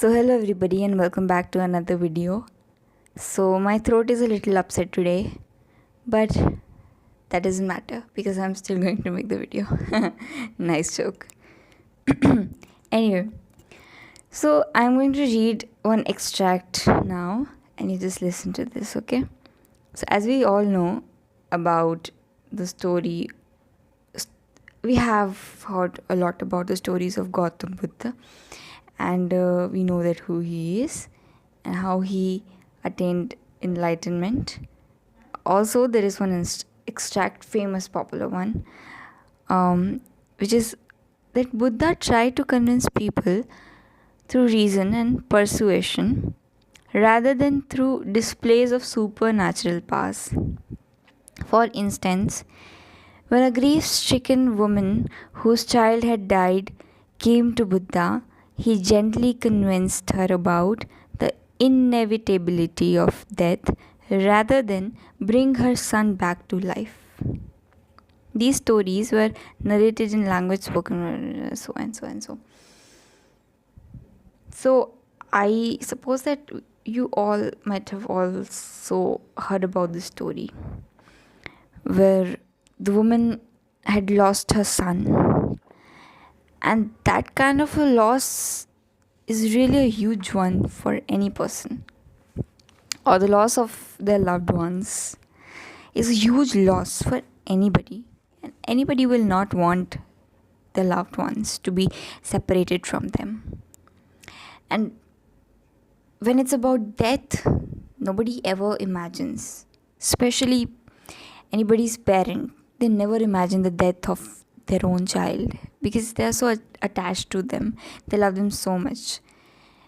So hello everybody and welcome back to another video. So my throat is a little upset today, but that doesn't matter because I'm still going to make the video. Nice joke. Anyway, so I'm going to read one extract now and you just listen to this, okay? So as we all know about the story, we have heard a lot about the stories of Gautam Buddha, and we know that who he is and how he attained enlightenment. Also, there is one extract, famous popular one, which is that Buddha tried to convince people through reason and persuasion rather than through displays of supernatural powers. For instance, when a grief-stricken woman whose child had died came to Buddha, he gently convinced her about the inevitability of death rather than bring her son back to life. These stories were narrated in language spoken so and so and so. So I suppose that you all might have also heard about this story where the woman had lost her son, and that kind of a loss is really a huge one for any person, or the loss of their loved ones is a huge loss for anybody, and anybody will not want their loved ones to be separated from them. And when it's about death, nobody ever imagines, especially anybody's parent, they never imagine the death of their own child because they are so attached to them. They love them so much.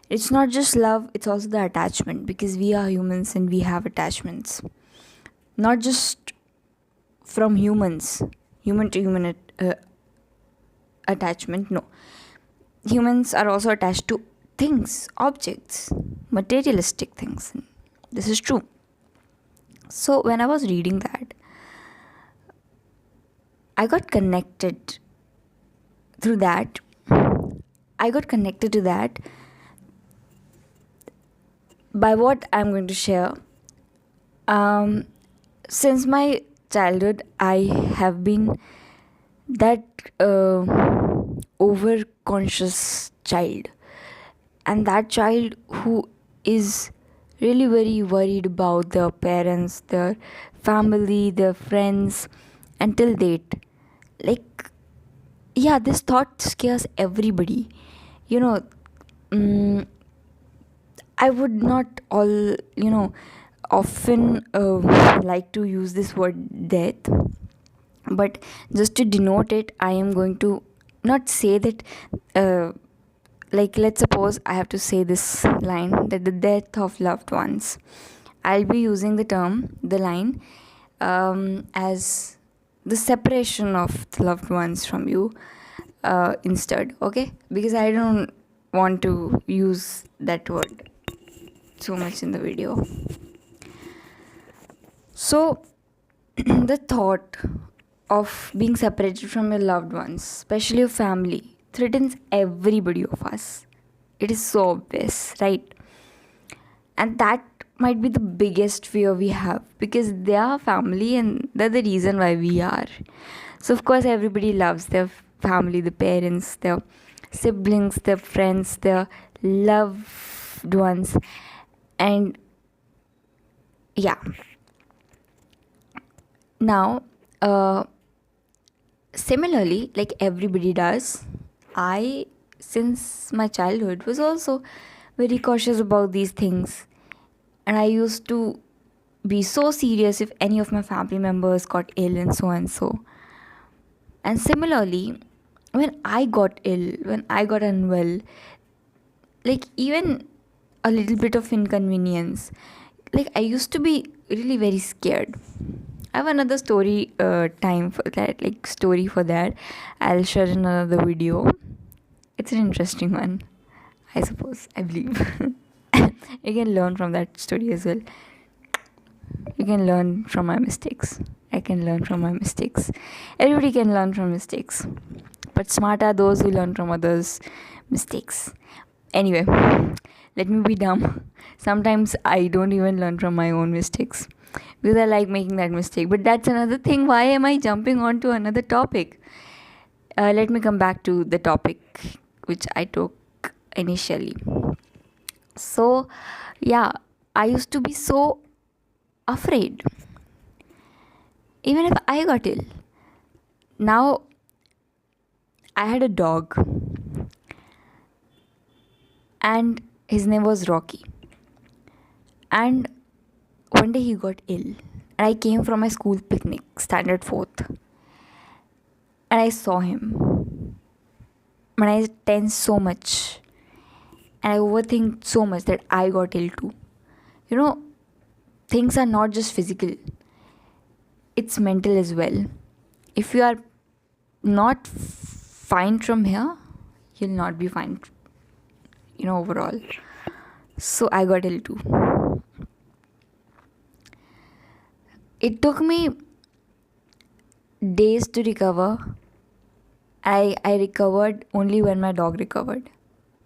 It's not just love, it's also the attachment, because we are humans and we have attachments. Not just from humans, human to human attachment, no. Humans are also attached to things, objects, materialistic things. This is true. So when I was reading that, I got connected through that. I got connected to that by what I'm going to share. Since my childhood, I have been that over-conscious child. And that child who is really very worried about their parents, their family, their friends, until date. Like, yeah, this thought scares everybody. I would not often like to use this word death, but just to denote it, I am going to not say that, let's suppose I have to say this line, that the death of loved ones. I'll be using the line, as the separation of the loved ones from you instead, okay? Because I don't want to use that word so much in the video. So the thought of being separated from your loved ones, especially your family, threatens everybody of us. It is so obvious, right? And that might be the biggest fear we have, because they are family and they're the reason why we are. So of course everybody loves their family, the parents, their siblings, their friends, their loved ones. And yeah, now similarly, like everybody does, I, since my childhood, was also very cautious about these things. And I used to be so serious if any of my family members got ill and so and so. And similarly, when I got ill, when I got unwell, like even a little bit of inconvenience, like I used to be really very scared. I have another story time for that, like story for that. I'll share in another video. It's an interesting one, I suppose, I believe. You can learn from that story as well. You can learn from my mistakes. I can learn from my mistakes. Everybody can learn from mistakes. But smart are those who learn from others' mistakes. Anyway, let me be dumb. Sometimes I don't even learn from my own mistakes because I like making that mistake. But that's another thing. Why am I jumping on to another topic? Let me come back to the topic which I took initially. So, yeah, I used to be so afraid, even if I got ill. Now, I had a dog, and his name was Rocky. And one day he got ill, and I came from my school picnic, standard 4th, and I saw him. And I tensed so much, and I overthink so much that I got ill too. You know, things are not just physical, it's mental as well. If you are not fine from here, you'll not be fine, overall. So I got ill too. It took me days to recover. I recovered only when my dog recovered,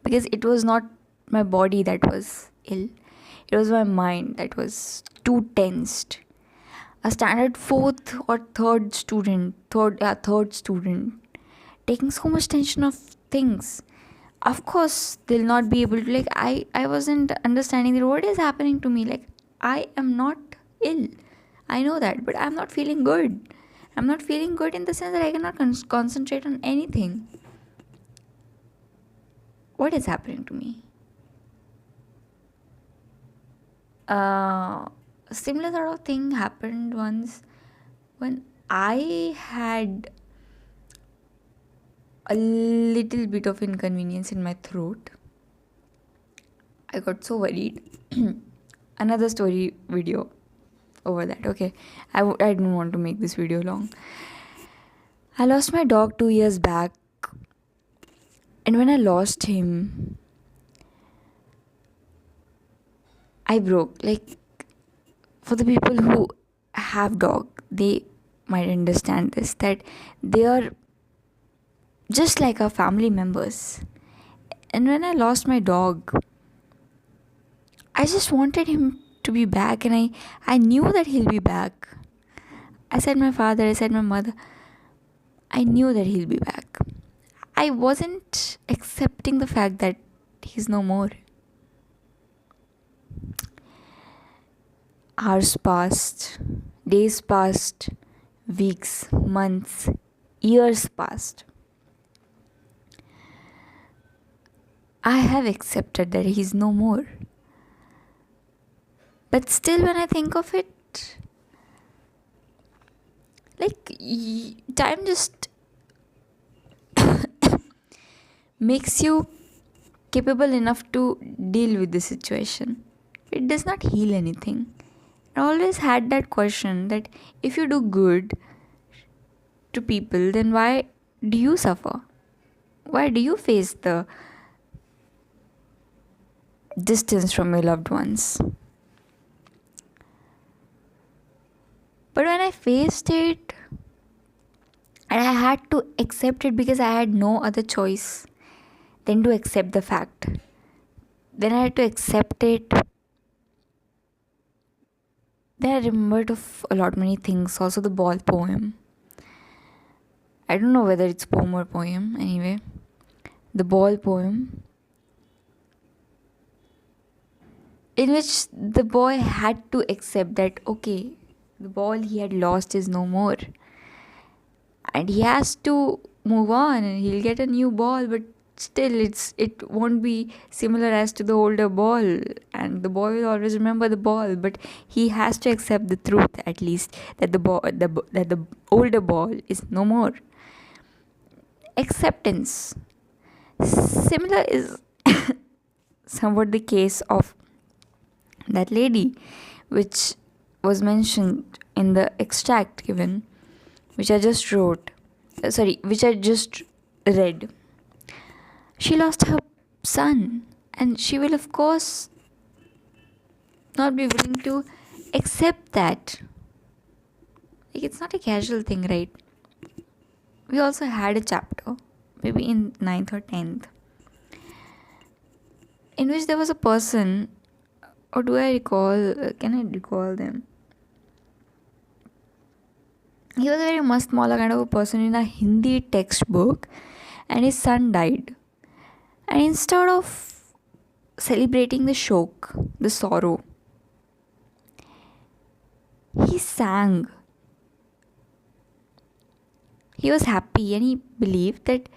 because it was not my body that was ill, it was my mind that was too tensed. A standard 4th or third student taking so much tension of things, of course they'll not be able to, like, I wasn't understanding that what is happening to me. Like, I am not ill, I know that, but I'm not feeling good. I'm not feeling good in the sense that I cannot concentrate on anything. What is happening to me? A similar sort of thing happened once when I had a little bit of inconvenience in my throat. I got so worried. Another story video over that. Okay, I don't want to make this video long. I lost my dog 2 years back, and when I lost him, I broke. Like, for the people who have dog, they might understand this, that they are just like our family members. And when I lost my dog, I just wanted him to be back, and I knew that he'll be back. I said my father, I said my mother, I knew that he'll be back. I wasn't accepting the fact that he's no more. Hours passed, days passed, weeks, months, years passed. I have accepted that he's no more. But still, when I think of it, like, time just makes you capable enough to deal with the situation. It does not heal anything. I always had that question that if you do good to people, then why do you suffer? Why do you face the distance from your loved ones? But when I faced it, and I had to accept it because I had no other choice than to accept the fact. Then I had to accept it. Then I remembered of a lot many things. Also the ball poem. I don't know whether it's poem or poem. Anyway, the ball poem, in which the boy had to accept that, okay, the ball he had lost is no more, and he has to move on, and he'll get a new ball, but still it won't be similar as to the older ball, and the boy will always remember the ball, but he has to accept the truth, at least, that the older ball is no more. Acceptance. Similar is somewhat the case of that lady, which was mentioned in the extract given, which I just read. She lost her son, and she will, of course, not be willing to accept that. Like, it's not a casual thing, right? We also had a chapter, maybe in 9th or 10th, in which there was a person, or do I recall, can I recall them? He was a very mast mala kind of a person in a Hindi textbook, and his son died. And instead of celebrating the shock, the sorrow, he sang. He was happy and he believed that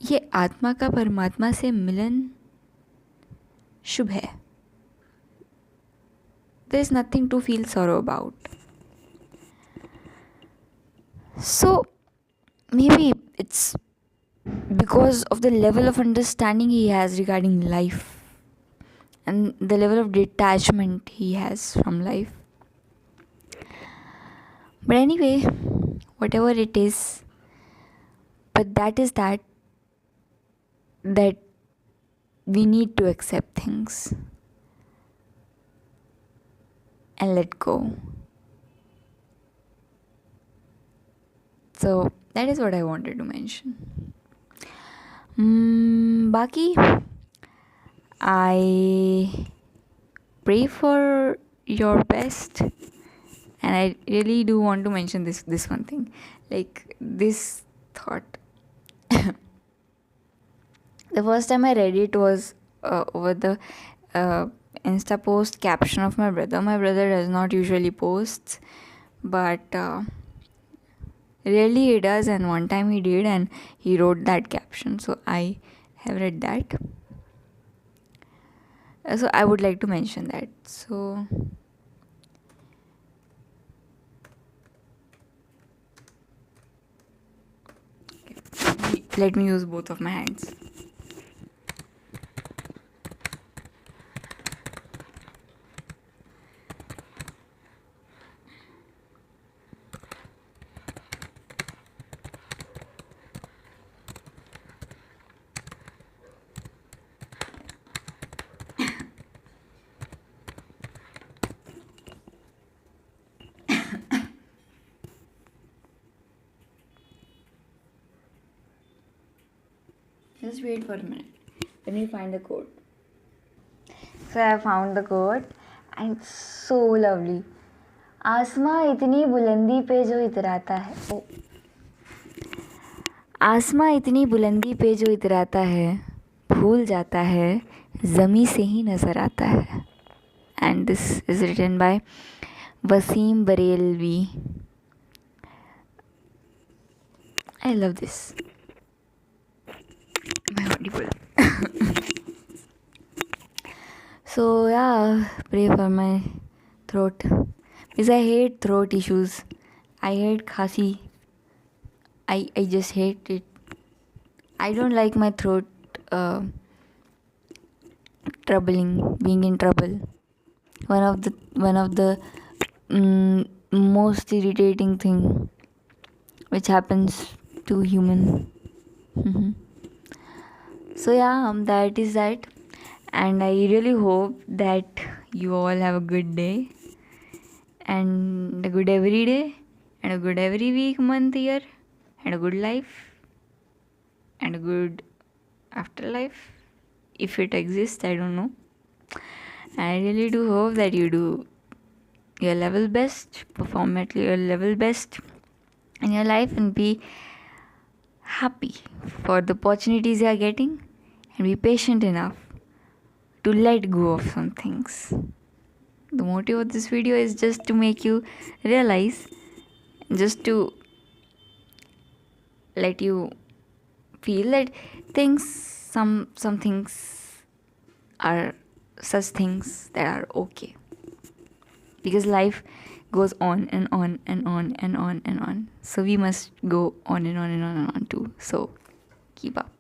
ये आत्मा का परमात्मा से मिलन शुभ है. There is nothing to feel sorrow about. So maybe it's because of the level of understanding he has regarding life and the level of detachment he has from life. But anyway, whatever it is, but that is that we need to accept things and let go. So that is what I wanted to mention. Baki, I pray for your best, and I really do want to mention this one thing, like this thought. The first time I read it was over the Insta post caption of my brother. My brother does not usually post, but really he does, and one time he did and he wrote that caption, so I have read that. So I would like to mention that. So let me use both of my hands. Just wait for a minute. Let me find the quote. So I found the quote and it's so lovely. आसमां इतनी बुलंदी पे जो इतराता है, आसमां इतनी बुलंदी पे जो इतराता है, भूल जाता है ज़मीं से ही नज़र आता है. And this is written by Wasim Barelvi. I love this. Am I audible? So yeah, pray for my throat, because I hate throat issues. I hate khasi. I just hate it. I don't like my throat being in trouble. One of the most irritating thing which happens to human. So yeah, that is that, and I really hope that you all have a good day, and a good every day, and a good every week, month, year, and a good life, and a good afterlife, if it exists. I don't know. I really do hope that you do your level best, perform at your level best in your life, and be happy for the opportunities you are getting, and be patient enough to let go of some things. The motive of this video is just to make you realize, just to let you feel that some things are such things that are okay, because life goes on and on and on and on and on, so we must go on and on and on and on too. So keep up.